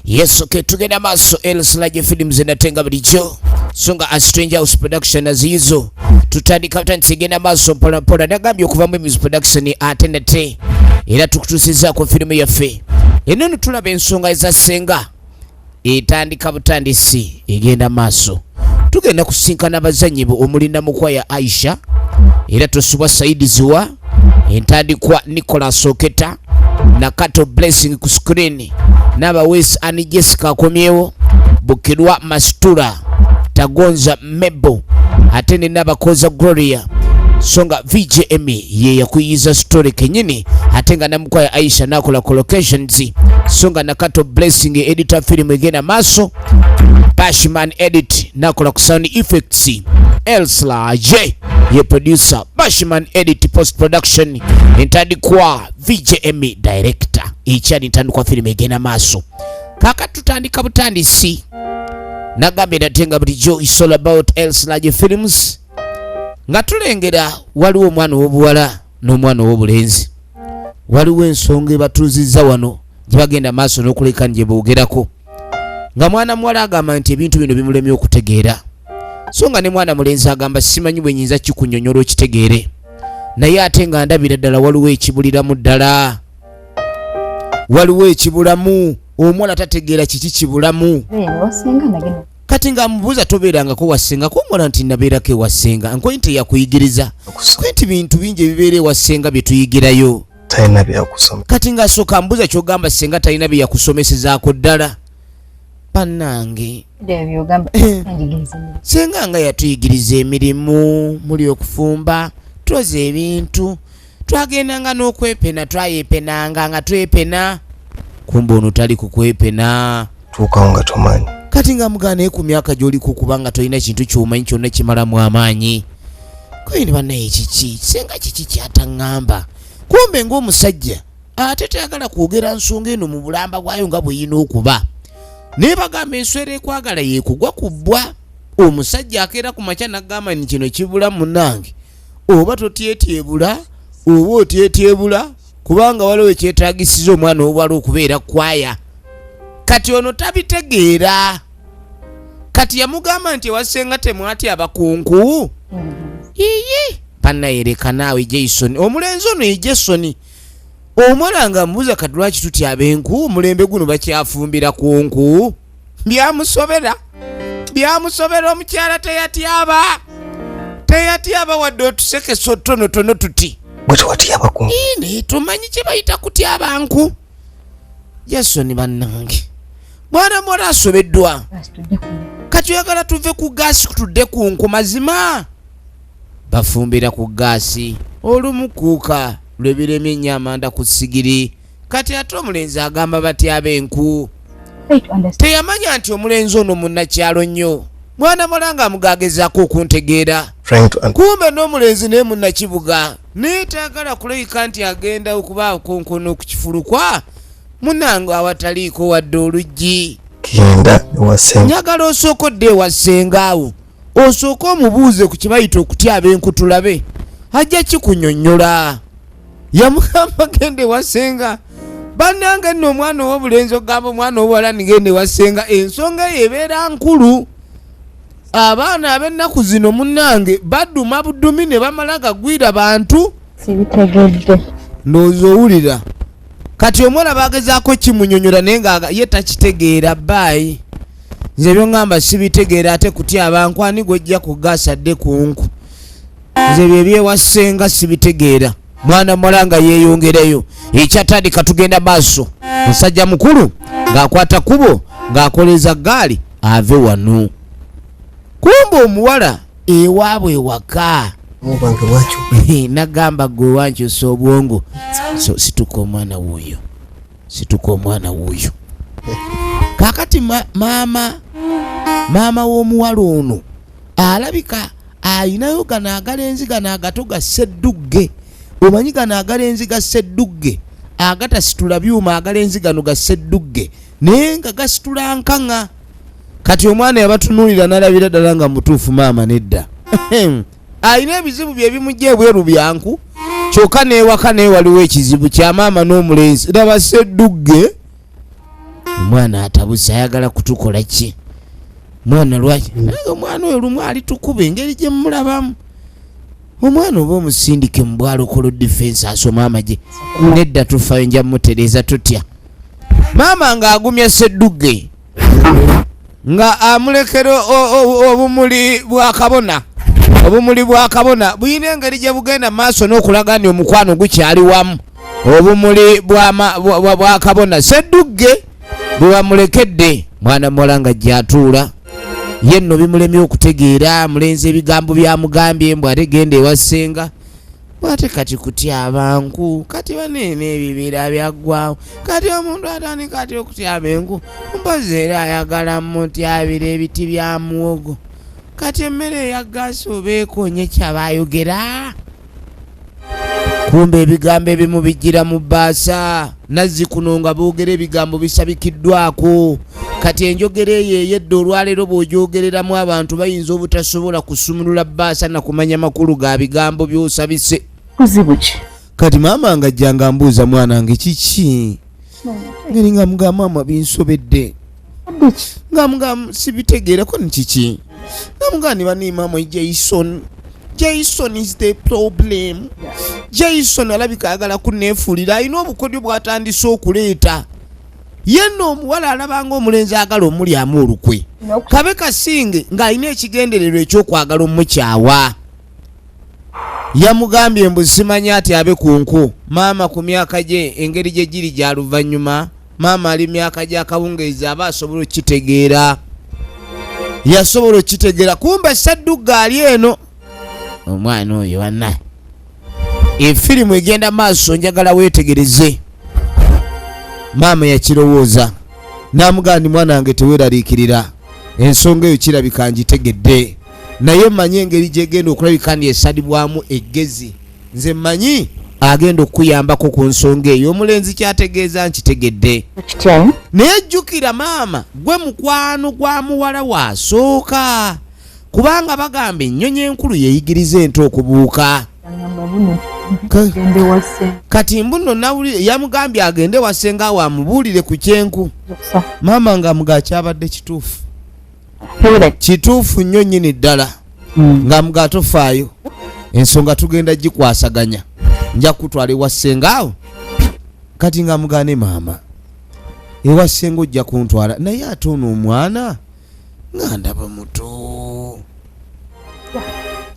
Yes, okay, tugenda maso Elslage Films enatenga bulijjo songa A Stranger House Production azizo tutandika tugenda maso mpola nagambye okuva mu music production ate era tukutusizaako firimu yaffe eno tulaba ensonga ezasenga etandika butandisi egenda maso tugenda kusinkana abazanyi omulinda mukwaya Aisha era tosubwa Saidi Ziwa entandikwa Nicholas Oketa na Kato Blessing ku screen naba Wes ani Jessica akomyewo Bukirwa Mastura Tagonza Mebo atene n'abakoza Gloria songa VJM ye yakuyiza story kenyini atenga namukwaya Aisha nakola collocations songa na Kato Blessing editor film egena maso Bashman edit nakola ku sound effects Elslage ye producer Bashman edit post production entandikwa VJM director ichani ntandikwa film egena maso kaka tutandika butandisi nagambe natenga bulijjo is all about Elslage Films nga tulengera waliwo omwana w'obuwala n'omwana w'obulenzi waliwo ensonga ebatuzizza wano gye bagenda maaso n'okuleka gye boogerako nga mwana muwala agamba nti ebintu bino bimulemye okutegeera so nga ne mwana mulenzi agamba simanyi bwe nnyinza kikunnyonnyola okitegeere naye ate nga ndabira ddala waliwo ekibuliramu ddala waliwo ekibulamu omwana tategeera kiki kibulamu kati nga mubuuza tobeerangako wasenga kumwola nti nabeerako ewasenga nkoyi nti yakuyigiriza kwenti bintu bingi ebibeera ewasenga bye tuyigirayo talina byakusoma kati nga asooka mbuuza kyogamba senga talina bye yakusomesezaako ddala bannange senga nga yatuyigiriza emirimu muli okufumba twoza ebintu twagendanga n'okwepena twayepenanga nga twepena kumbe ono tali kukwepena tuukawo nga tomanyi kati nga mugana ku myaka gy'oliko kubanga tolina kintu ky'omanyi kyonna kimalamu amaanyi kwini bannaye kiki senga kiki kyataŋŋamba kumbe ng'omusajja ate tayagala kwogera nsonga eno mu bulamba bwayo nga bweyina okuba naye bagamba enswera ekwagala yeekugwa ku bbwa omusajja akeera ku makya n'agamba nti kino kibula munnange oba totyetyebula oba otyetyebula kubanga waliwo ekyetaagisiza omwana ow'obuwala okubeera kwaya kati ono tabitegeera kati yamugamba nti ewasenga temwati abakunku yiyi pannayereka naawe Jason omulenzi ono ye Jason omwana nga mbuuza kati lwaki tutya ab'enku omulembe guno bakyafumbira ku nku byamusobera omukyala teyatyaba wadde otusekesa otonotono tuti bwe tuwatyaba ku ine tumanyi kye bayita kutyaba nku Jason bannange mwana mwala asobeddwa kati oyagala tuve ku gaasi tudde ku nku mazima bafumbira ku gaasi olumukuuka lwebiremye ennyo amanda ku sigiri kati ate omulenzi agamba batyaba enku teyamanya nti omulenzi ono munnakyalo nnyo mwana mwala nga amugagezaako okuntegeera kumbe n'omulenzi naye munnakibuga naye tayagala kulabika nti agenda okuba konkono ku kifulukwa munange awataliiko wadde oluggi genda ewasenga njagala osooka odde ewasengaawo osooka omubuuze ku kibayita okutyaba enku tulabe ajja kikunnyonnyola yamugamba genda ewasenga bannange nno omwana ow'obulenzi ogamba omwana ow'obuwala nigenda ewasenga ensonga eyo ebeera nkulu abaana ab'ennaku zino munnange baduma budumi ne bamala gagwira bantu sibitegedde ndowooza owulira kati omwana bagezaako kimunyonyola naye nga ye takitegeera baayi nze byongamba sibitegeera ate kutyaba nku ani gwojja kugaasa adde ku nku nze bye byewasenga sibitegeera mwana mwala nga yeeyongereyo ekyatandika tugenda maaso musajja mukulu ng'akwata kubo ng'akoleza gaali ave wano kumbe omuwala ewaabwe ewaka nagamba gwe wankyusa obwongo so situka omwana wuuyo kakati maama w'omuwala ono alabika ayinayo gano agalenzi gano agato ga sseddugge omanyi gano agalenzi ga sseddugge agatasitula byuma agalenzi gano ga sseddugge naye nga gasitula nkaŋŋa kati omwana yabatunuulira n'alabira ddala nga mutuufu maama nedda ayina ebizibu bye bimujja ebweru byanku kyokka n'ewaka naye waliwo ekizibu kya maama n'omulenzi laba sseddugge omwana atabuze ayagala kutukola ki mwana lwaki omwana oyo lumu alitukuba engeri gye mulabamu omwana oba omusindike mu bwalokolo defense asoma amagye nedda tufayo nja mutereza tutya maama ng'agumya Ssedduge nga amulekera obumuli bwa kabona buyina engeri gye bugenda maaso n'okulaga nti omukwano gukyali wamu obumuli bwa kabona Ssedduge bwe bamulekedde mwana muwala nga gy'atuula ye nno bimulemye okutegeera mulenzi ebigambo byamugambye mbw ate genda ewa ssenga ate kati kutyaba nku kati baneena ebibira byaggwawo kati omuntu atandika ati okutyaba enku mpozi era ayagala mutyabira ebiti bya muwogo kati emmere eyaggaasi oba ekonye kyabayogera kumbe ebigambo ebimu bijjira mu bbaasa nazzi kuno nga boogera ebigambo bisabikiddwako kati enjogera eyo eyedda olwaleero bw'ogyogereramu abantu bayinza obutasobola kusumulula bbaasa na kumanya makulu ga bigambo by'osabise kuzibu ki kati maama nga ajjanga mbuuza mwana wange kiki ngeri nga mugamba maama binsobedde nga mugamba sibitegeerako ni kiki nga mugamba ne bani maama Jason is the problem. Jason alabika ayagala kunneefuulira alina obukodyo bw'atandise okuleeta yenno omuwala alabanga omulenzi agala omulyamu olukwe kabe kasinge ng'alina ekigendererwa ekyokwagala omukyawa yamugambye mbu simanya ati abe ku nku maama ku myaka gye engeri gye giri gya luvannyuma maama ali myaka gy'akawungeezi aba asobola okitegeera yasobola okitegeera kumbe Ssedduge ali eno omwana oyo wannaye efirimu egenda maaso njagala weetegereze maama yakirowooza n'amugamba nti mwana wange teweeraliikirira ensonga eyo kirabika ngitegedde naye mmanyi engeri gyegenda okulabika nti esalibwamu eggezi nze mmanyi agenda okuyambako ku nsonga eyo omulenzi kyategeeza nkitegedde naye jjukira maama gwe mukwano gwa muwala wasooka kubanga bagamba ennyonyi enkulu yeeyigiriza ente okubuuka kati mbuno nawulire yamugambye agende wasenga wamubuulire ku kyenku maama nga muga kyabadde kituufu nnyo nnyini ddala nga muga tofaayo ensonga tugenda gikwasaganya nja kutwala ewa ssenga awo kati nga muga ne maama ewa ssenga ojja kuntwala naye ate ono omwana nga ndaba muto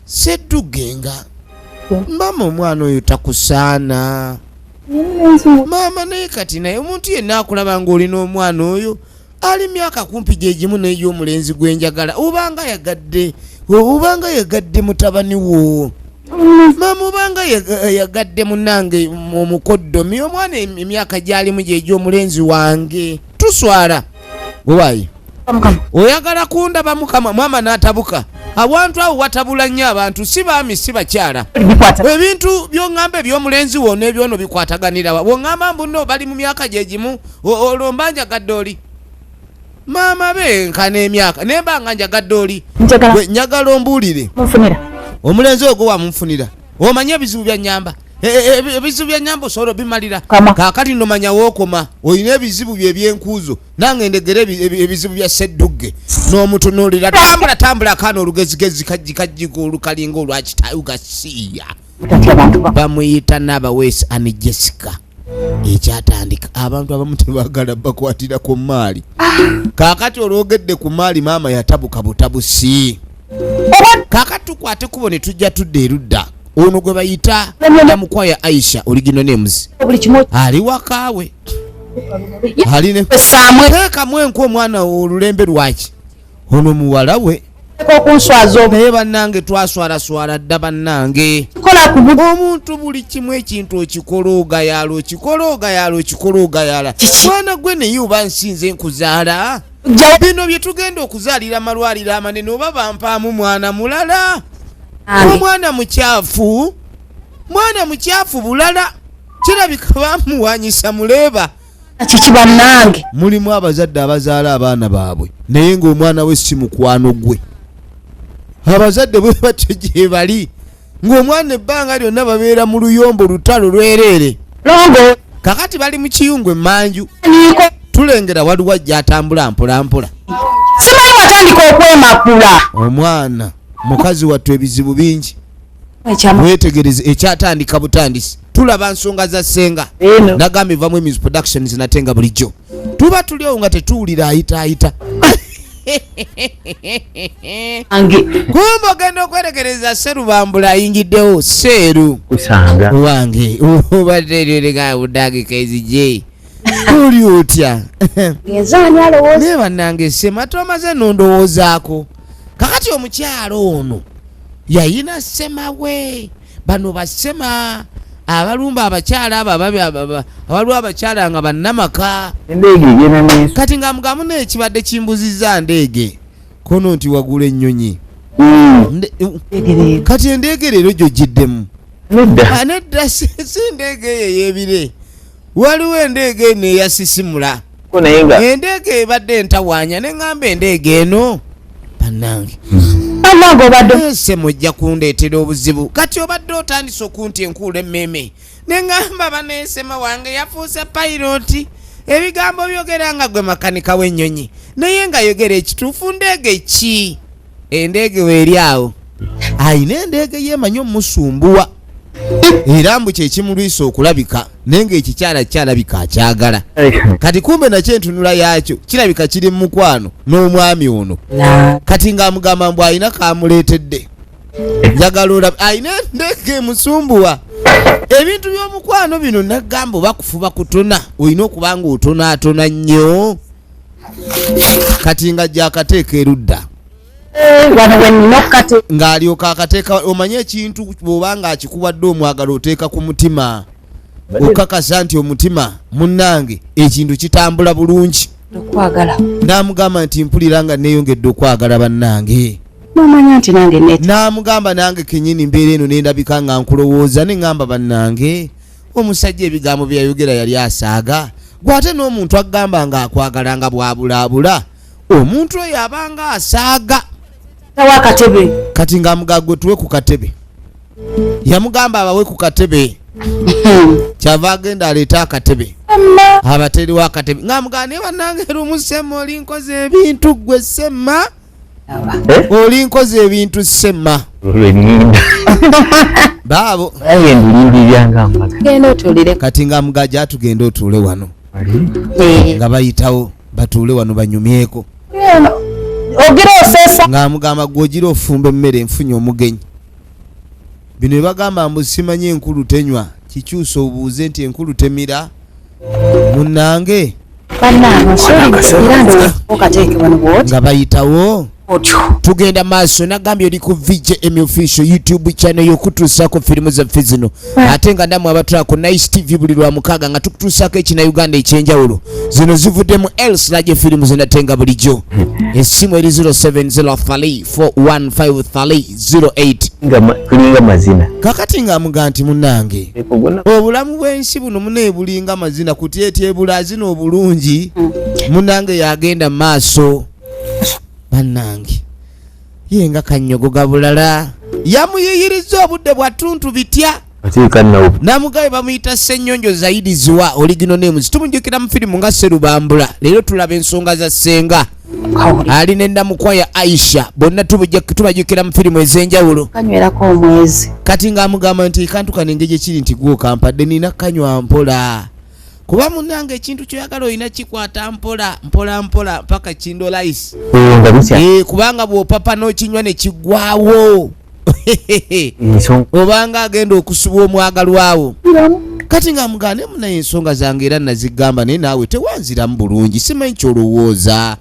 Ssedduge nga mama omwana oyo takusaana maama naye kati naye omuntu yenna akulaba nga olina omwana oyo ali myaka kumpi gye gimu n'ey'omulenzi gwenjagala obanga yagadde mutabani wo maama obanga yagadde munnange omukoddomi omwana emyaka gy'alimu gy'egy'omulenzi wange tuswala owaayi oyagala kundaba mukama maama n'atabuka abantu abo watabula nnyo abantu si baami si bakyala ebintu by'oŋŋamba eby'omulenzi wonna ebyono bikwataganira bw'oŋŋamba mbuno bali mu myaka gye gimu olomba njagadde oli maama benkana emyaka naye mbanga njagadde oli njagala ombuulire omulenzi ogwo wamunfunira omanye ebizibu bya nnyamba ebizibu bya nnyamba osobola bimalira kaakati nomanya wookoma olina ebizibu bye ebyenkuuzo nange ndegera ebizibu bya Ssedduge n'omutunuulira tambula kaana olugezigezi kajjika olukalinga olwakitayo gasiiya bamuyita n'abaweesi ani Jessica ekyatandika abantu abamu tebagala bakwatira ku maali kaakati olwogedde ku maali maama yatabuka butabusi kaakati tukwate kubo ne tujja tudda erudda ono gwe bayita namukwaya Aisha origino names ali wakaawe aline teekamu enku omwana olulembe lwaki ono muwala we naye bannange twaswalaswala dda bannange omuntu buli kimu ekintu okikola ogayala mwana gwe naye oba nsinze nkuzaala bino bye tugenda okuzaalira amalwaliro amanene oba bampaamu mwana mulala omwana mukyafu bulala kirabika bamuwanyisa muleeba kiki bannange mulimu abazadde abazaala abaana baabwe naye ng'omwana we si mukwano gwe abazadde bwe batyo gye bali ng'omwana ebbanga lyonna babeera mu luyombo lutalo lwereere kakati bali mu kiyungu emmanju tulengera waliwo ajja atambula mpola mpola. Simanyi watandika okwemakula. Omwana mukazi wattu ebizibu bingi. Ekyamu. Wetegereze ekyatandika butandisi. Tulaba nsonga za ssenga. Nagambye vamu Music Productions natenga bulijjo. Tuba tulio nga tetuwulira ayita. Ange. Kumba genda okwerekereza Sserubambula ayingiddewo Seeru. Kusanga. Wange obadde lyoleka budagika ezije. Oli otya? Ngezani alowooza. Ne bannange Ssemata omaze nondowoozaako. Kakati omukyalo ono yayina ssemawe. Bano bassema abalumba abakyala waliwo abakyala nga bannamaka. Endege igenda n'ensu. Kati nga mugamu n'ekibadde kimbuzizza ndege kono nti wagula ennyonyi. Kati endege leero gy'ogiddemu. Nedda si ndege eyo ey'ebire. Waliwo endege eno eyasisimula. Endege ebadde entawaanya ne ŋŋamba endege eno bannange. Amago obadde. Ese mujja kundeetera obuzibu. Kati obadde otandise okunti enkuula emmeme. Ne ŋŋamba baneesema wange yafuuse piloti. Ebigambo byogera nga gwe makanika w'ennyonyi. Naye nga yogera ekituufu ndege ki? Endege weeri awo. Ayina endege yeemanyi omusumbuwa. Era mbu kye kimulwisa okulabika naye ng'ekikyala kyalabika akyagala. Kati kumbe nakyo entunula yaakyo kirabika kiri mu mukwano n'omwami ono. Kati ng'amugamba mbu ayina kamuleetedde. Njagala olaba ayina endege emusumbuwa. Ebintu by'omukwano bino nagamba bakufuba kutona. Olina okuba ng'otonaatona nnyo. Kati nga gy'akateeka erudda. Wano wenina okukateeka. Ng'alyoka akateeka omanye ekintu bw'oba ng'akikuwadde omwagalo oteeka ku mutima. Okakasa nti omutima munnange ekintu kitambula bulungi. Okwagala. N'amugamba nti mpulira nga neeyongedde okwagala bannange. Nomanya nti nange neti. N'amugamba nange kennyini mbeera eno n'endabika nga nkulowooza ne ŋŋamba bannange omusajja ebigambo bye yayogera yali asaaga. Gw'ate n'omuntu agamba nga akwagala nga bwabulaabula omuntu oyo abanga asaaga. Tawa katebe. Kati ng'amugamba gwe tuwe ku katebe. Yamugamba abawe ku katebe. Kyava agenda aleeta akatebe. Abateriwo akatebe. Ng'amugamba ne bannange lumu Ssemma oli nkoze ebintu gwe Ssemma. Oli nkoze ebintu Ssemma. Olwennyinda. Baabo. Aye ndulindiranga amaka. Genda otulire. Kati ng'amugajja atugenda otuule wano. Nga bayitawo batuule wano banyumyeko. Ogira osesa. Ng'amugamba gw'ogira ofumba emmere nfunye omugenyi. Bino bye bagamba mbu simanyi enkulu tenywa kikyusa obuuze nti enkulu temira. Munnange. Bannange nsoli okateeke wano bw'oti. Nga bayitawo. Otyo. Tugenda maaso nagambye oli ku VJM official YouTube channel y'okutuusaako firimu zaffe zino. Ate nga ndamu abatula ku Nice TV buli lwa mukaaga nga tukutuusaako ekina Uganda ekyenjawulo. Zino zivuddemu Elslage firimu zinatenga bulijjo. Essimu eri 0703415308. Kulinga mazina. Kakati ng'amuga nti munnange. Obulamu bw'ensi buno muneebulinga mazina kutyetyeebula zino obulungi. Munnange yagenda maaso. Bannange yenga kanyogoga bulala yamuyiyiriza obudde bwa tuntu bitya namugabe bamuyita Ssennyonjo zaidi ziwa original names tumunjukira mu firimu nga Sserubambula. Leero tulaba ensonga za ssenga ali n'endamukwaya ya Aisha bonna tubajjukira mu firimu ez'enjawulo. Kanywerako omwezi. Kati ng'amugamba nti kantu kano engeri kiri nti gwe okampadde nina kanywa mpola. Kuba munnange ekintu kyoyagala olina kikwata mpola mpaka kindo lice. Kubanga bw'opapa n'okinywa ne kiggwawo. Obanga agenda okusuba omwagalwawo. Kati ng'amugane munaye ensonga zange era nazigamba naye naawe tewanziramu bulungi simanyi kyolowooza.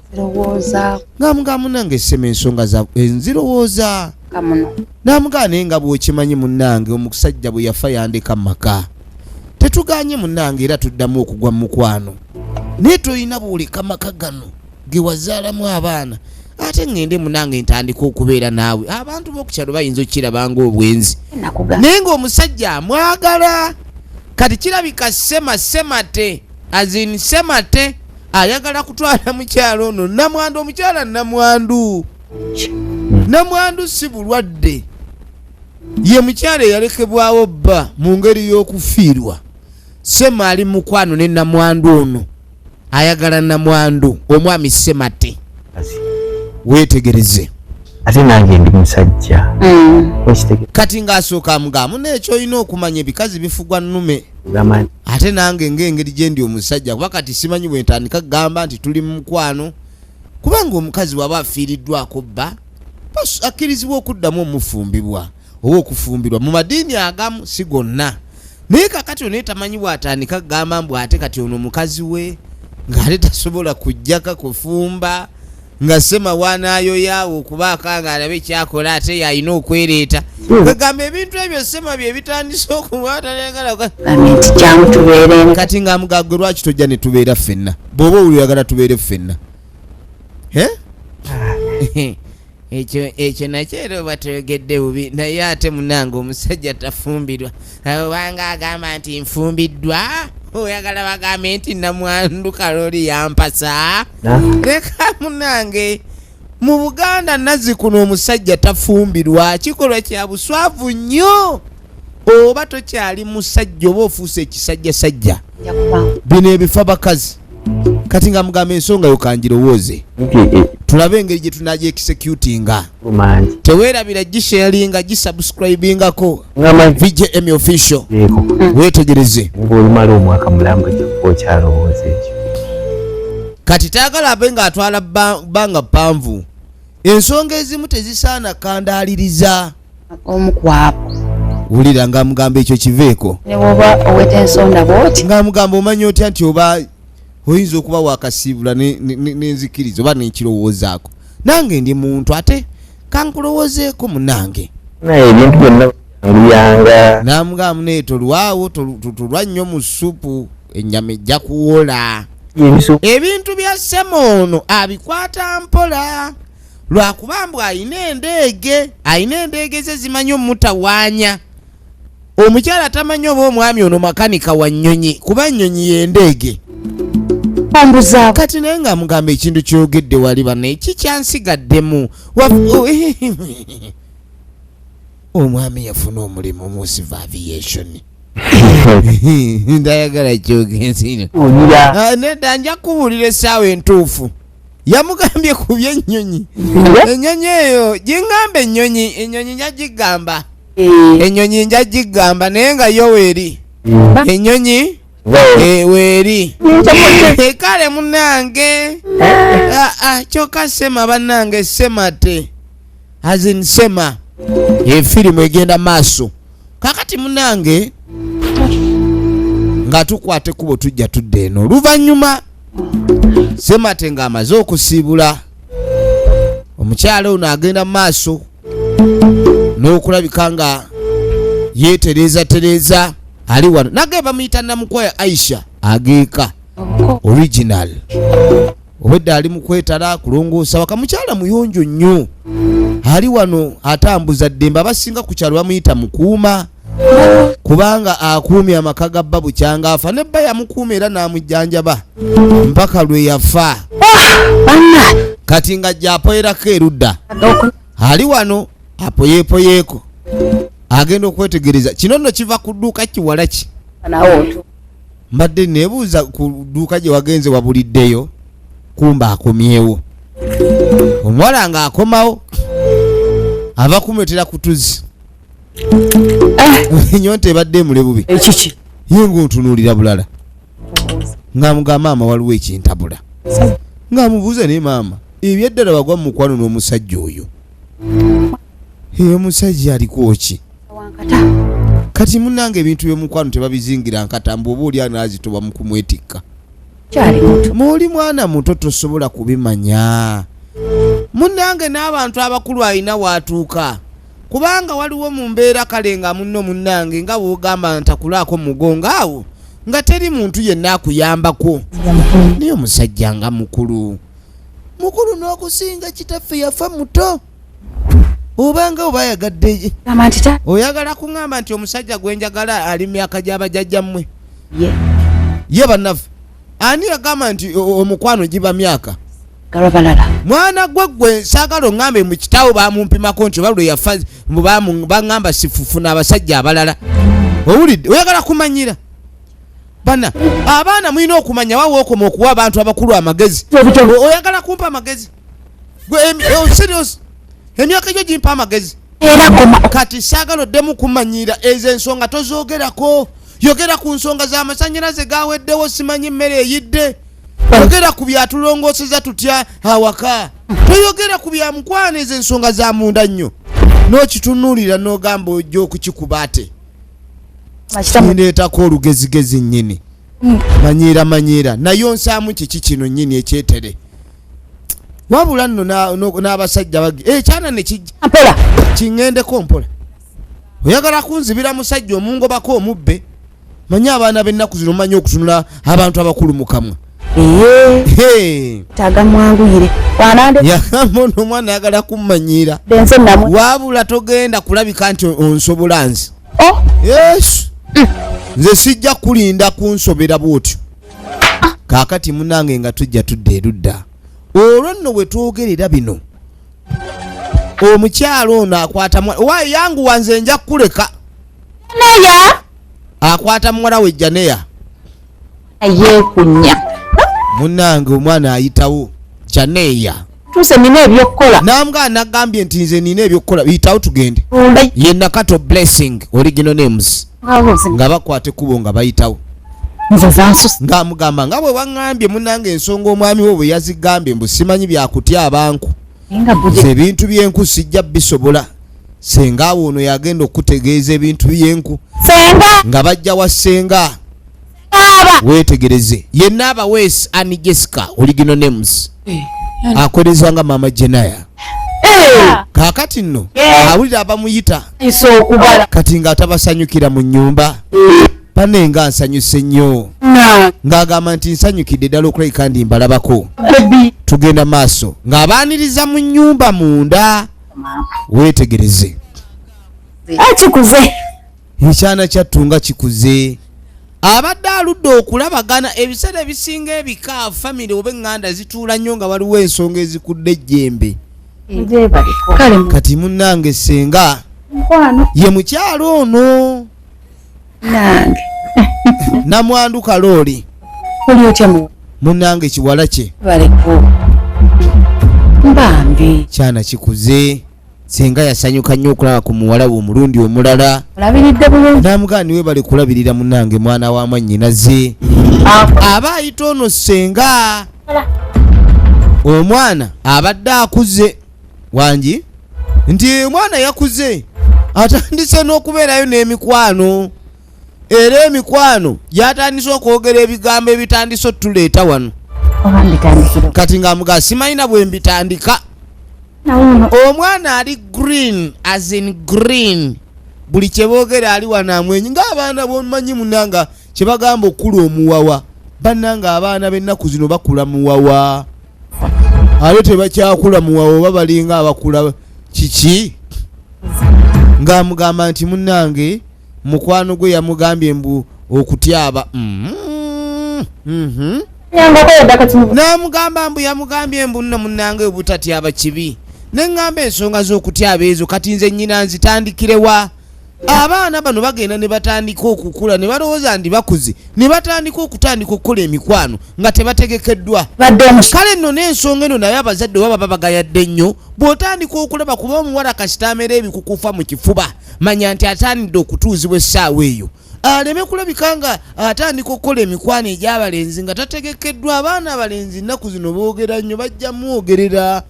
Ng'amugamba munnange sema ensonga za enzirowooza. N'amugane nga bw'okimanyi munnange omusajja bwe yafa yandeka mu maka. Tetuganye munnange era tuddamu okugwa mu mukwano. Naye tolina buulika maka gano ge wazaalamu abaana. Ate ngende munnange ntandika okubeera naawe. Abantu b'okukyalo bayinza okukirabanga obwenzi. Naye ng'omusajja amwagala. Kati kirabika Semate. Azini Semate ayagala kutwala mukyalo ono. Namwandu omukyala namwandu. Namwandu si bulwadde. Ye mukyala eyalekebwawo bba mu ngeri y'okufiirwa. Ssemma ali mukwano ne namwandu ono. ayagala namwandu omwami Semate wetegereze ate nange ndi musajja kati ng'asooka amugamu n'ekyo olina okumanya ebikazi bifugwa nnume gamanyi ate nange ng'engeri gye ndi omusajja kuba kati simanyi bwe ntandika kugamba nti tuli mu mukwano kubanga omukazi waba afiiriddwako bba akkirizibwa okuddamu omufumbibwa oba okufumbirwa mu madiini agamu si gonna naye kakati onaye tamanyi bw'atandika kugamba mbw ate kati ono omukazi we ng'ate tasobola kujjaka kufumba nga semawanaayo yaawo okubaaka nga alabe kyakola ate yalina okwereeta kwegamba ebintu ebyo sema bye bitandise okubaatalegala kati ng'amugagwe lwaki tojja ne tubeera ffenna bw'oba owuli oyagala tubeere ffenna ekyo nakyo era oba toyogedde bubi naye ate munange omusajja tafumbirwa obanga agamba nti nfumbiddwa oyagala bagambe nti namwandu kaloli yampasa leka munange mu Buganda Nazzikuno omusajja tafumbirwa kikolwa kya buswavu nnyo oba tokyali musajja oba ofuuse ekisajjasajja bino ebifa bakazi kati nga mugamba ensonga yo kanjirowooze tulabe engeri gye tunagye executinga teweerabira gisharinga gisubscribingako VJM official wetegereze ng'olumala omwaka mulambwe okyalowooza ekyo kati taagala abe ng'atwala bbanga ppanvu ensonga ezimu tezisaana kandaaliriza omukwabo wulira nga mugamba ekyo kiveeko ne bwoba oweta ensonda bwoti nga mugamba omanya otya nti oba oyinza okuba wakasiibula n'enzikiriza oba n'ekirowoozaako nange ndi muntu ate kankulowoozeeko munange naye ebintu byonna nguyanga namugamu naye tolwawo tolwa nnyo mu supu ennyama ejja kuwola ebintu bya Semoono abikwata mpola lwakuba mbw alina endeege ze zimanyi omutawaanya omukyala tamanyi oba omwami ono makanika wa nnyonyi kuba nnyonyi y'endeege kati naye nga mugamba ekintu kyogedde wali bana ekikyansigaddemu omwami yafuna omulimu mu civil aviation ndayagala kyogensino nedda nja kubuulira essaawa entuufu yamugambye ku by'ennyonyi ennyonyi eyo gingamba ennyonyi nja gigamba ennyonyi nja gigamba naye nga yo weeri ennyonyi weeri kale munange kyokka sema bannange Semate azin sema efirimu egenda maaso kakati munange nga tukwate kubo tujja tudde eno oluvannyuma Semate ng'amaze okusiibula omukyala ono agenda maaso n'okulabika nga yeetereeza ali wano nage bamuyita namukwaya Aisha ageeka original obwedda ali mu kwetala kulongoosa waka mukyala muyonjo nnyo ali wano atambuza ddembe abasinga ku kyalo bamuyita mukuuma kubanga akuumya amaka ga bba bukyanga afa ne bba yamukuuma era n'amujjanjaba mpaka lwe yafa kati nga gy'apoyerako erudda ali wano apoyeepoyeeko agenda okwetegereza kino nno kiva ku dduuka kiwala ki mbadde neebuuza ku dduuka gye wagenze wabuliddeyo kumba akomyewo omuwala nga akomawo ava kumetera kutuzi enyonta ebadde emule bubi ekiki ye ng'ontunuulira bulala ng'amuga maama waliwo ekintabula ng'amubuuza naye maama ebyeddala wagwa mu mukwano n'omusajja oyo omusajja aliko ki kati munange ebintu by'omukwano tebabizingira nkatambu oba oli anaazitoba mu kumwetikka muoli mwana muto tosobola kubimanya munange n'abantu abakulu alina waatuuka kubanga waliwo mu mbeera kale nga munno munange nga bw'ogamba ntakulaako mugongo awo nga teri muntu yenna akuyambako naye omusajja nga mukulu n'okusinga kitaffe yafa muto obanga oba yagadde oyagala kuŋŋamba nti omusajja gwenjagala ali myaka gy'abajjajjammwe ye bannaffe ani yagamba nti omukwano giba myaka mwana gwe saagala oŋŋambe mu kitaawo bamumpimako nti oba lwe yafa baŋŋamba sifufuna abasajja abalala owulidde oyagala kumanyira bana abaana mulina okumanya wawe okoma okuwa abantu abakulu amagezi oyagala kumpa amagezi serious emyaka egyo gimpa amagezi kati saagala oddemu kumanyira ezo ensonga tozoogerako yogera ku nsonga z'amasanyalaze gaweddewo simanyi mmere eyidde yogera ku byatulongooseza tutya awaka toyogera ku bya mukwano ezo ensonga za munda nnyo n'okitunuulira n'ogamba ojja okukikuba ate kindeetako olugezigezi nnyini manyiira naye onsaamu kiki kino nnyini ekyetere wabula nno n'abasajja ekyana ne kijja kiŋŋendeko mpola oyagala kunzibira musajja omungobako omubbe manyi abaana b'ennaku zino manyi okutunula abantu abakulu mu kamwa tagamwanguyire yagamba ono omwana ayagala kummanyiira wabula togenda kulabika nti onsobola nze yesu nze sijja kulinda kunsobera bwotyo kaakati munange nga tujja tudda erudda olwo nno bwe twogerera bino omukyalo ono akwata waayi yangu wanze nja kuleka akwata muwala we Janeya yeekunya munange omwana ayitawo Janeya tuse nina ebyokukola namga nagambye nti nze nina ebyokukola biyitawo tugende ye Nakato Blessing original names nga bakwate kubo nga bayitawo nga mugamba nga bwe waŋŋambye munange ensonga omwami we bwe yazigambye mbu simanyi byakutya abantu ze ebintu byenku sijja bisobola senga awo ono yagenda okutegeeza ebintu byenku nga bajja wa senga wetegereze yenna abaweesi Annie Jessica original names akoleza nga mama Jenaya kaakati nno awulira abamuyita kati nga atabasanyukira mu nnyumba pane nga nsanyuse nnyo ng'agamba nti nsanyukidde ddala okulabika ndi mbalabako tugenda maaso ng'abaaniriza mu nnyumba munda wetegereze kikuze ekyana kyattunga kikuze abadde aludde okulabagana ebiseera ebisinga ebikaafu famire oba eŋŋanda zituula nnyo nga waliwo ensonga ezikudde ejjembe kati munnange senga ye mukyalo ono nange namwandu kalooli oli otya munnange kiwala kye baleko mbambi kyana kikuze senga yasanyuka nnyo okulaba ku muwala we omulundi omulala olabiridde bulungi namugani we bali kulabirira munnange mwana wa mwannyinaze aba ayita ono senga omwana abadde akuze wangi nti omwana yakuze atandise n'okubeerayo n'emikwano era emikwano gyatandise okwogera ebigambo ebitandise otuleeta wano kati ng'amugaa simanyina bwe mbitandika omwana ali green as in green buli kyeboogera ali wano amwenyi ng'abaana bomanyi munanga kyebagamba okula omuwawa bannanga abaana b'ennaku zino bakula muwawa ate tebakyakula muwawa oba balinga abakula kiki ng'amugamba nti munnange mukwano gwe yamugambye mbu okutyaba n'amugamba mbu yamugambye mbu nno munnange obutatyaba kibi neŋŋamba ensonga z'okutyaba ezo kati nze nnyina nzitandikirewa abaana bano bagenda ne batandika okukula ne balowooza ndi bakuze ne batandika okukola emikwano nga tebategekeddwa kale nno n'ensonga eno naye abazadde baba babagayadde nnyo bw'otandika okulaba kuba omuwala kasitamera ebikukufa mu kifuba manya nti atandidde okutuuzibwa essaawa eyo aleme kulabika nga atandika okukola emikwano egy'abalenzi nga tategekeddwa abaana abalenzi nnaku zino boogera nnyo bajja muwogerera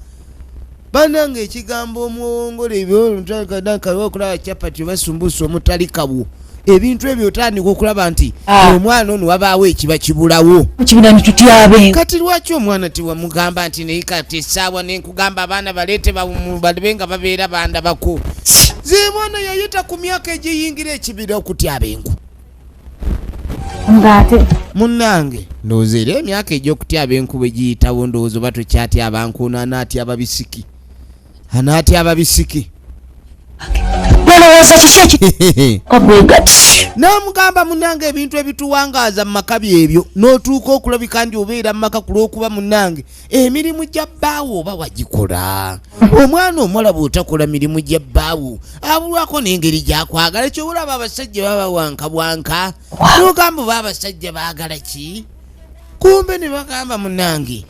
bananga ekigambo omuwongole ebyokulaba capati basumbusa omutali kabu ebintu ebyo otandika okulaba nti omwana ono wabaawo ekiba kibulawo kati lwaki omwana tiwamugamba nti naye kati essaawa nenkugamba abaana baleete balebe nga babeera bandabako ze mwana yayita ku myaka egiyingira ekibira okutyaba enku munnange ndowooza era emyaka egy'okutyaba enku bwe giyitawo ndowooza oba tokyatyaba nku ono anaatyaba bisiki olowooza kiki kagwegati namugamba munange ebintu ebituwangaaza mu maka byebyo n'otuuka okulabika ndi obeera mu maka ku lw'okuba munange emirimu gya bbaawo oba wagikola. Omwana omuwala bw'otakola mirimu gya bbaawo abulwako n'engeri gyakwagala. Ekyo olaba abasajja baba bwanka n'ogamba oba abasajja baagala ki kumbe ne bagamba munange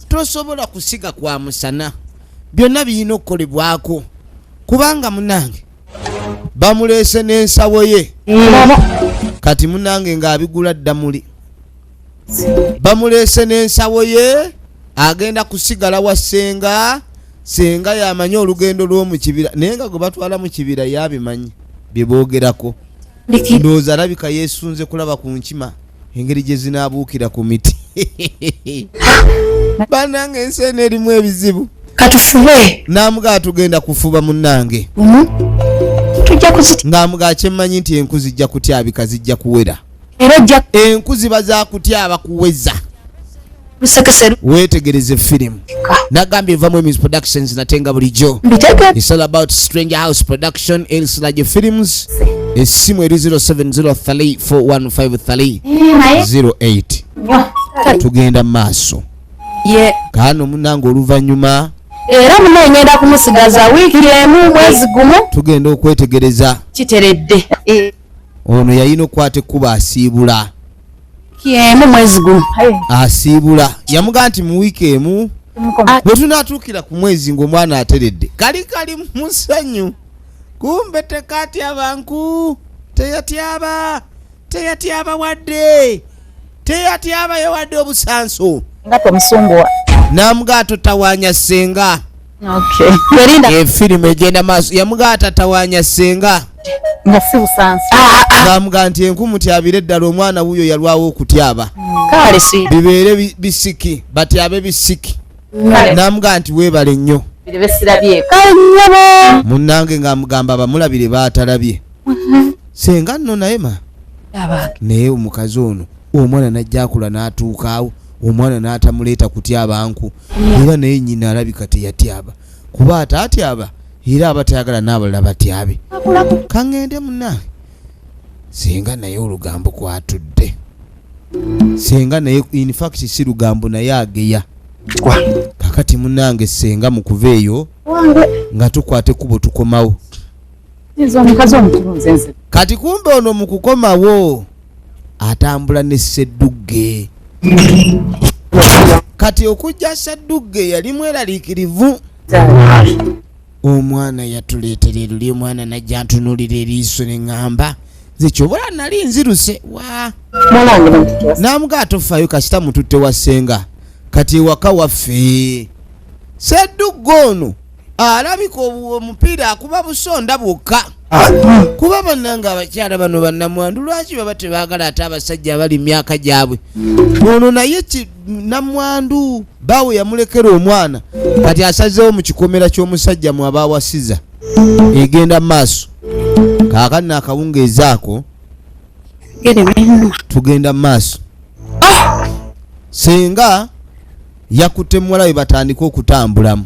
tosobola kusiga kwa musana, byonna birina okukolebwako kubanga munange bamuleese n'ensawo ye kati munange ng'abigula ddamuli bamuleese n'ensawo ye agenda kusigala wa senga yamanye olugendo lw'omu kibira naye nga gwe batwala mu kibira yabimanyi bye boogerako. Ndowooza alabika yeesunze kulaba ku nkima engeri gye zinaabuukira ku miti. Bannange ensi eno erimu ebizibu. Katufube. Namugaa tugenda kufuba munnange. Tujja kuziti. Ng'amugaa kyemmanyi nti enku zijja kutyabika zijja kuwera. Era ojja enku ziba zakutyaba kuweza. Lusekeseru. Wetegereze firimu. Nagambye evamu Emis Productions natenga bulijjo. It's all about Stranger House Production, Els Lage Films. Esimu eri 0703415308. Tugenda maaso. Ye. Kano munange oluvannyuma. Era muno ngenda kumusigaza wiiki emu mwezi gumu. Tugenda okwetegereza. Kiteredde. Ono yayina okwata ekkuba asiibula. Kiemu mwezi gumu. Asiibula. Yamuga nti mu wiiki emu. Bwe tunaatuukira ku mwezi ng'omwana ateredde. Kali musanyu. Kumbe tekatyaba nku. Teyatyaba wadde. Teyatyaba yawadde obusanso. Nga tomusumbuwa. Namuga totawanya senga. Okay. Yerinda. Firimu egenda maaso. Yamuga tatawanya senga. Nga si busanso. Namuga nti enku mutyabire ddala omwana wuyo yalwawo okutyaba. Kale si. Bibeere bisiki. Batyabe bisiki. Namuga nti weebale nnyo. Biribe sirabye. Kale nnyabo. Munnange ng'amugamba abamulabire baatalabye. Senga nno naye ma. Naye omukazi ono omwana najja akula n'atuuka awo. Omwana n'atamuleeta kutyaba nku. Era naye nnyina alabika teyatyaba. Kuba ataatyaba era aba tayagala n'abalala batyabe. Kaŋŋende munnange. Senga naye olugambo kwatudde. Senga naye in fact si lugambo naye ageya. Kakati munnange senga mu kuva eyo nga tukwate kubo tukomawo. Kati kumbe ono mu kukomawo atambula ne Sseddugge. Kati okujja Sseddugge yali mweraliikirivu. Omwana yatuleetera eruli omwana najja ntunuulira eriiso ne ŋŋamba nze kyobola nali nziruse wa namugaa tofaayo kasita mututte wa senga kati ewaka waffe Sseddugge ono alabika omupiira akuba busonda bwokka. Kuba bannanga abakyala bano bannamwandu lwaki baba tebaagala ate abasajja abali myaka gyabwe. Ono naye namwandu baawe yamulekera omwana kati asazeewo mu kikomera ky'omusajja mu abaawasiza egenda maaso. Kaakano akawungeezi ako tugenda maaso. Senga yakutte muwala we batandika okutambulamu.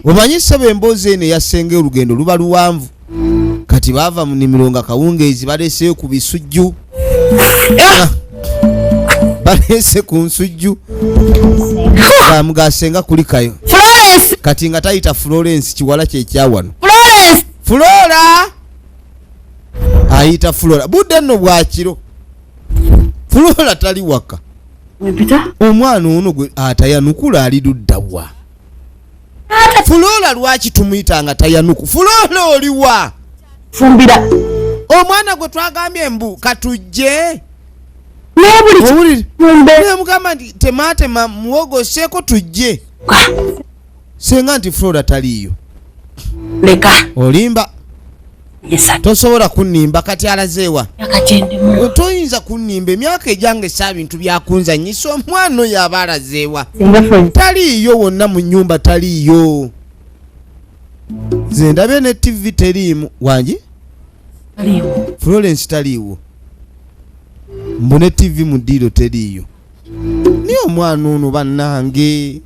Omanyi ssebo emboozi eno eyasenga olugendo luba luwanvu. Kati baava mu nnimiro nga kawungeezi baleeseyo ku bisujju. Baleese ku nsujju. Mugasenga kulikayo. Kati nga tayita Florence kiwala kye kyawano. Flora! Ayita Flora. Budde nno bwakiro. Flora tali waka. Omwana ono gwe atayanukula aliduddawa. Flora lwaki tumuyita nga tayanuku? Flora oliwa? Fumbira. Omwana gwe twagambye embu katujje. Nebuli. Mugamba nti tematema muwogoseeko tujje. Senga nti Flora taliyo. Leka. Olimba. Yesa. Tosobola kunnimba kati alazeewa. Yakatendemu. Toyinza kunnimba emyaka ejange saa bintu byakunzanyisa omwana oyo aba alazeewa. Taliyo wonna mu nnyumba taliyo. Nze ndabye ne TV teriimu. Wangi? Taliyo. Florence taliiwo. Mbone TV mu ddiiro teriiyo. Niyo omwana ono bannange.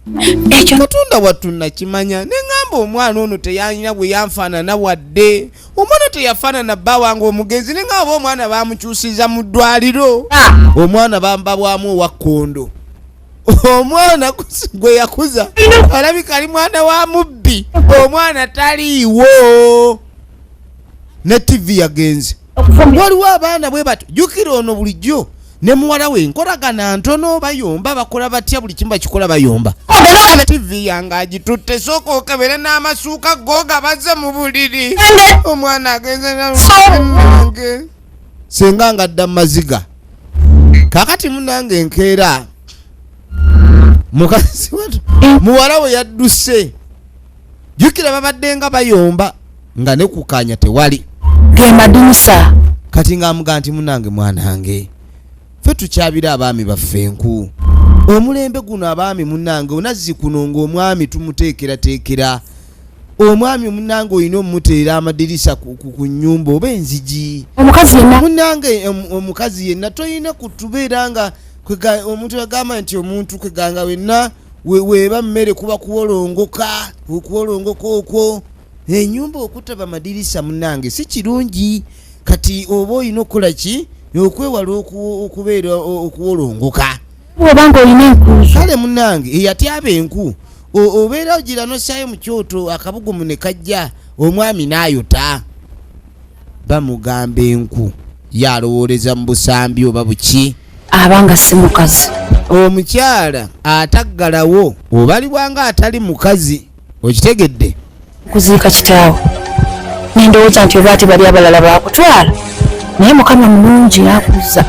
Ekyo Katonda wattu nakimanya ne ogamba omwana ono teyalina bwe yanfaanana wadde omwana teyafaanana bba wange omugenzi ne nga oba omwana bamukyusiza mu ddwaliro omwana bambabwamu owa kkondo omwana gwe yakuza alabika ali mwana wa mubbi omwana taliiwo ne TV yagenze waliwo abaana bwe bato jjukira ono bulijjo ne muwala we nkolagana ntono bayomba bakola batya buli kimu bakikola bayomba TV yange agitutte sooka okebere n'amasuuka googa bazze mu buliri omwana agenze nange senga nga adda mu maziga kakati munange enkeera mukazi watu muwala we yadduse jjukira babadde nga bayomba nga ne kukanya tewali gemadusa kati ng'amuga nti munange mwanange ffe tukyabira abaami baffe enku omulembe guno abaami munange onazzi kuno ng'omwami tumuteekerateekera omwami munange olina omumuteera amadirisa ku nnyumba oba enzigi omukazi yenna munange omukazi yenna toyina kutubeera nga omuntu yagamba nti omuntu kweganga wenna weeba mmere kuba kuwolongoka okwo enyumba okutaba madirisa munange si kirungi kati oba olina okukola ki okwewala okubeera okuwolongoka obanga olina enku kale munange eyatyaba enku obeera ogira nosaayo mu kyoto akabugumu ne kajja omwami n'ayota bamugamba enku yalowooleza mu busambi oba buki abanga si mukazi omukyala ataggalawo obalibwanga atali mukazi okitegedde kuziika kitaawo nendowooza nti oba ati bali abalala bakutwala naye mukama mulungi akuza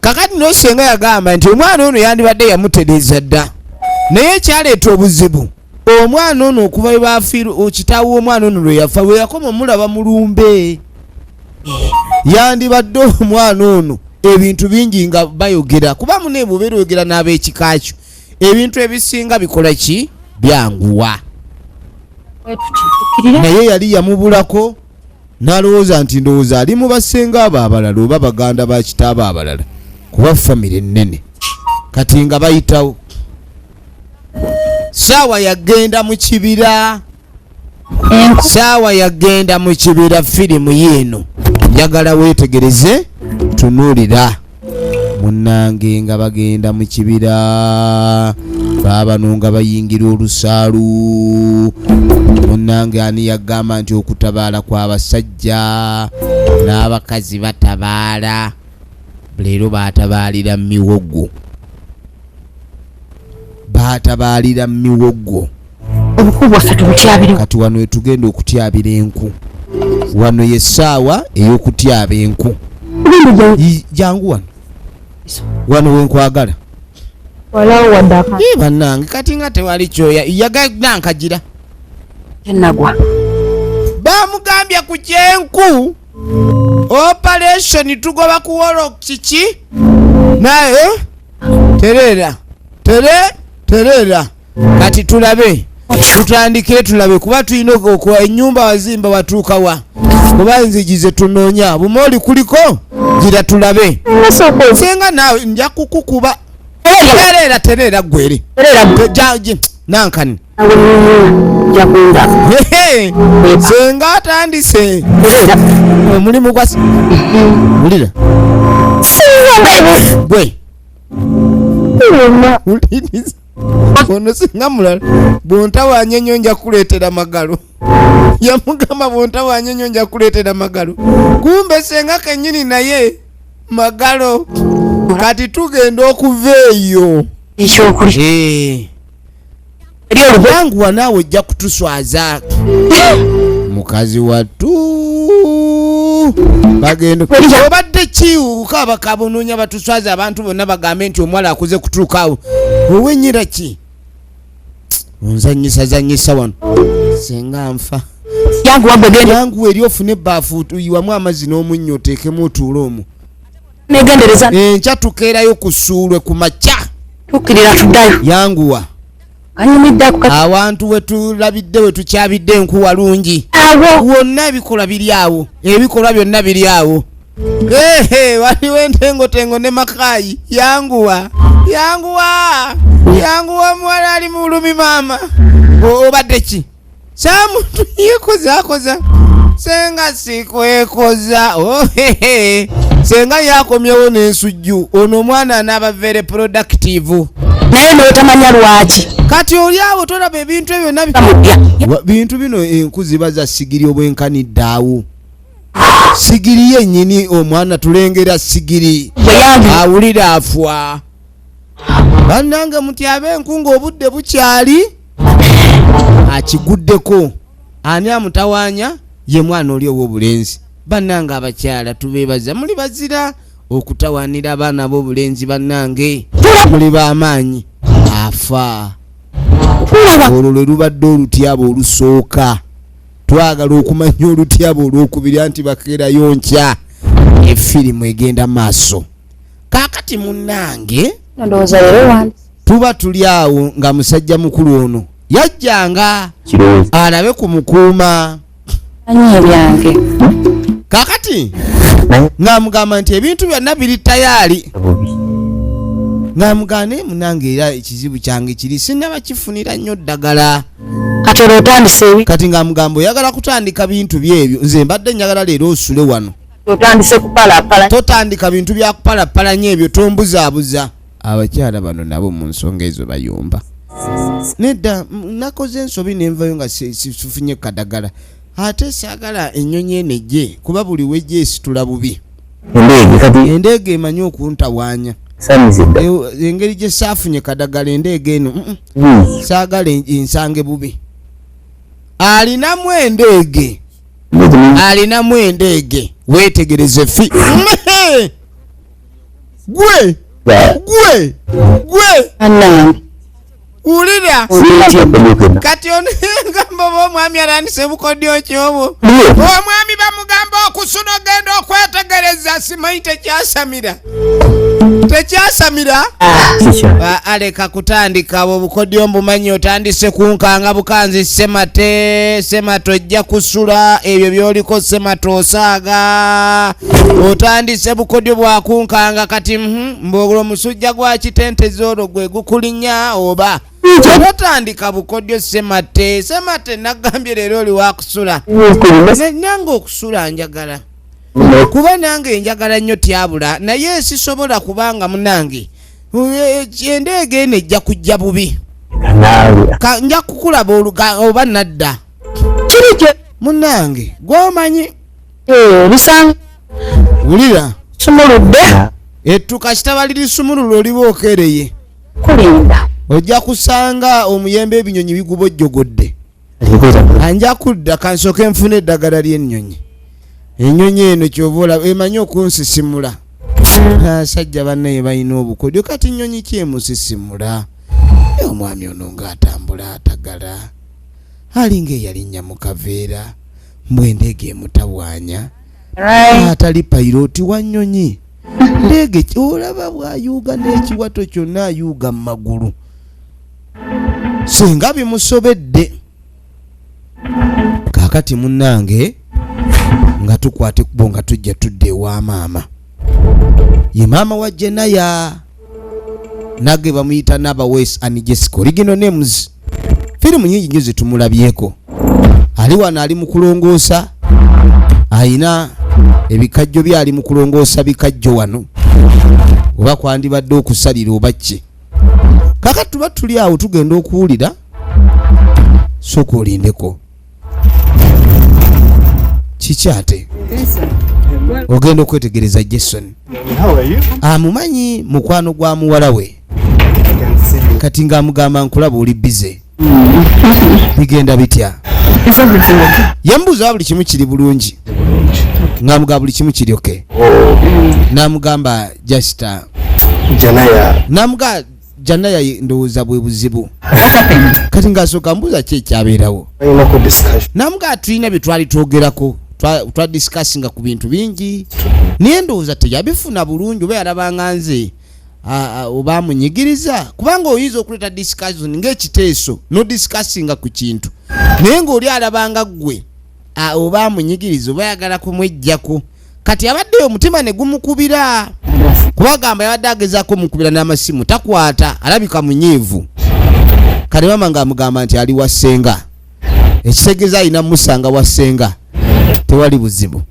kakati nosenga yagamba nti omwana ono yandibadde yamutereeza dda naye ekyaleeta obuzibu omwana ono okuva webafiira okitaawo omwana ono lwe yafa we yakoma omulaba mulumbe yandibadde omwana ono ebintu bingi nga bayogera kuba mune bubeera oyogera n'ab'ekika kyo ebintu ebisinga bikola ki byanguwa naye yali yamubulako n'alowooza nti ndowooza ali mu basenga abo abalala oba baganda ba kitaabo abalala kuba famire ennene kati nga bayitawo saawa yagenda mu kibira firimu yeeno njagala weetegereze tunuulira munnange nga bagenda mu kibira baabano nga bayingira olusaalu munnange ani yagamba nti okutabaala kw'abasajja n'abakazi batabaala leero batabaalira miwogo obukulu bwaffe tubutyabire kati wano wetugenda okutyabira enku wano yessaawa ey'okutyaba enku jangu wano wenkwagala walawo waddaka bannange kati nga tewali kyoya yagala nkagira enagwa bamugambye ku kyenku operation tugoba kuwolo kiki naye terera kati tulabe tutandikire tulabe kuba tulina okuwa ennyumba wazimba watuukawa kuba enzigi ze tunoonya bumooli kuliko gira tulabe senga naawe nja kukukuba terera gwere nankani senga atandise omulimu gwa ulira gwe ono singa mulala bw'ontawanya ennyo nja kuleetera magalo yamugamba bw'ontawanya ennyo nja kuleetera magalo kumbe senga kennyini naye magalo kati tugenda okuva eyo ekyokuli yanguwa naawe ojja kutuswaza mukazi wattu bagenda obadde kiwuka bakabonoonya batuswaza abantu bonna bagambe nti omuwala akuze kutuukaawo owenyira ki onzanyisa wano senga nfa yanguwa eri ofune ebbaafu yiwamu amazzi n'omunnyo oteekemu otuule omwo negendereza enkya tukeerayo kusuulwe ku makya tukkirira tuddayo yanguwa anyumidde awantu wetulabidde wetukyabidde enku walungi wonna ebikolwa biri awo ebikolwa byonna biri awo waliwo entengotengo ne makayi yanguwa yanguwa mwala ali mulumi mama obadde ki samuntu yekoza senga sikwekoza senga yakomyewo n'ensujju ono omwana anaaba very productive naye n'otamanya lwaki kati oli awo tolaba ebintu ebyo bintu bino enku ziba za sigiri obwenkanidde awo sigiri yennyini omwana tulengera sigiri awulira afwa bannange muti ab'enku ng'obudde bukyali akiguddeko ani amutawaanya ye mwana oli ow'obulenzi bannange abakyala tubeebaza muli bazira okutawaanira abaana b'obulenzi bannange muli b'amaanyi afa olwo lwe lubadde olutyabo olusooka twagala okumanya olutyabo olwokubiri anti bakeerayo nkya efirimu egenda maaso kaakati munnange tuba tuli awo nga musajja mukulu ono yajjanga alabe ku mukuuma ebyange kaakati ng'amugamba nti ebintu byonna biri tayaali ng'amugane munange era ekizibu kyange kiri sinnaba kifunira nnyo ddagala kati olwotandise kati ng'amugamba oyagala kutandika bintu byebyo nze mbadde njagala leero osule wano otandise kupalapala totandika bintu bya kupalapalanya ebyo tombuzaabuza abakyala bano nabo mu nsonga ezo bayomba nedda nakoze ensobi nenvayo nga sifunye kadagala ate saagala ennyonyi enejje kuba buli wejje esitula bubi endeege emanyi okuntawaanya engeri gye saafunye kadagala endeege eno saagala ensange bubi alinamu endeege weetegereze fi gwe ulira kati onengamba b'omwami arandise bukodyo kyobo omwami bamugamba okusuna ogenda okwetegereza simanyi tekyasamira aleka kutandika abo bukodyo mbumanyi otandise kunkanga bukanzi semate ojja kusula ebyo byoliko semate osaaga otandise bukodyo bwakunkanga kati mbogolo musujja gwa kitentezi olwo gwe gukulinya oba otandika bukodyo semate nagambye leero oli wakusula nange okusula njagala kuba nange njagala nnyo tyabula naye sisobola kubanga munange endeege eno ejja kujja bubi nja kukulaba oba nadda kirije munange gwomanyi bisanga wulira sumuludde ettuka kitaba liri sumululu oliba okereye kulinda ojja kusanga omuyembe ebinyonyi bigubojjogodde anja kudda kansooke nfuna eddagala ly'ennyonyi ennyonyi eno kyovola emanyi okunsisimula asajja bannaye balina obukodyo kati nnyonyi kyemusisimula omwami ono ng'atambula atagala alinga eyalinnya mu kaveera mbwendeege emutawaanya atali pairoti wa nnyonyi ndeege olaba bw'ayuuga n'ekiwato kyonna ayuuga mu magulu singa bimusobedde kaakati munnange nga tukwate kubo nga tujja tudde ewa maama ye maama wa Jenaya nage bamuyita Naba West and Jessica original names firimu nyingi nnyo zetumulabyeko ali wano ali mu kulongoosa ayina ebikajjo byali mu kulongoosa bikajjo wano oba kwandibadde okusalira oba ki kakati tuba tuli awo tugenda okuwulira sooka olindeko kikyate ogenda okwetegereza Jason amumanyi mukwano gwa muwala we kati ng'amugamba nkulaba oli bize bigenda bitya yambuuza buli kimu kiri bulungi ng'amugamba buli kimu kiri oke n'amugamba jasita n'amugamba Janaya ndowooza bwe buzibu kati ng'asooka mbuuza ki ekyabeerawo n'amugamba tulina bye twali twogerako twadisikasinga ku bintu bingi naye ndowooza teyabifuna bulungi oba yalabanga nze oba amunyigiriza kubanga oyinza okuleeta discussion ng'ekiteeso nodisikasinga ku kintu naye ng'oli alabanga ggwe oba amunyigiriza oba yagala kumwejjako kati abaddeyo omutima ne gumukubira kubagamba yabadde agezaako mukubira n'amasimu takwata, alabika munyiivu. Kale mama ng'amugamba nti ali wasenga, ekitegeeza alina musanga wasenga, tewali buzibu.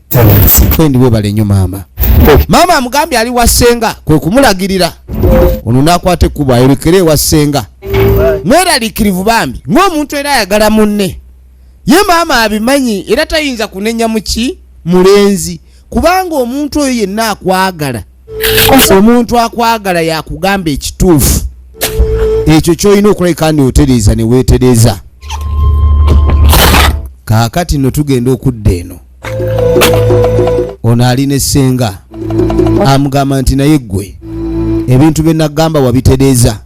Twendi webale nnyo maama. Maama amugambye ali wasenga, kwe kumulagirira ono n'akwata ekkubo ayolekere wasenga. Mweraliikirivu bambi ng'omuntu era ayagala munne. Ye maama abimanyi era tayinza kunenya muki mulenzi, kubanga omuntu oyo yenna akwagala. Omuntu akwagala yakugamba ekituufu, ekyo kyolina okulabika kandi otereeza ne weetereeza. Kaakati no tugenda okudda eno, ono alina essenga amugamba nti naye ggwe ebintu bye nagamba wabitereeza.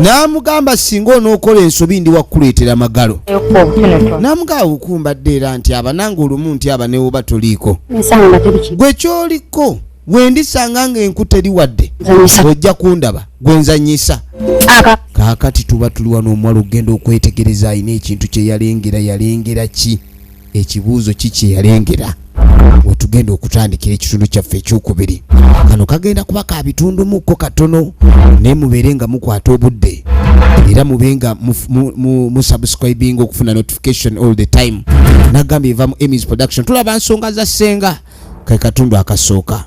N'amugamba singa onookola ensobi ndi wakuleetera magalo. N'amugamba okumbadde era nti abananga olumu nti aba newoba toliiko. Gwe kyoliko wendisanga ng'enku teri wadde ojja kundaba gwe nzanyisa. Kaakati tuba tuli wano omuwala ogenda okwetegereza alina ekintu kye yalengera ki? Ekibuuzo ki kye yalengera? Wetugenda okutandikira ekitundu kyaffe ekyokubiri. Kano kagenda kuba ka bitundu mukko katono, naye mubeere nga mukwata obudde era mubenga musubscribing okufuna notification all the time. Nagambye eva mu Emmy's Production tulaba nsonga za ssenga, ke katundu akasooka.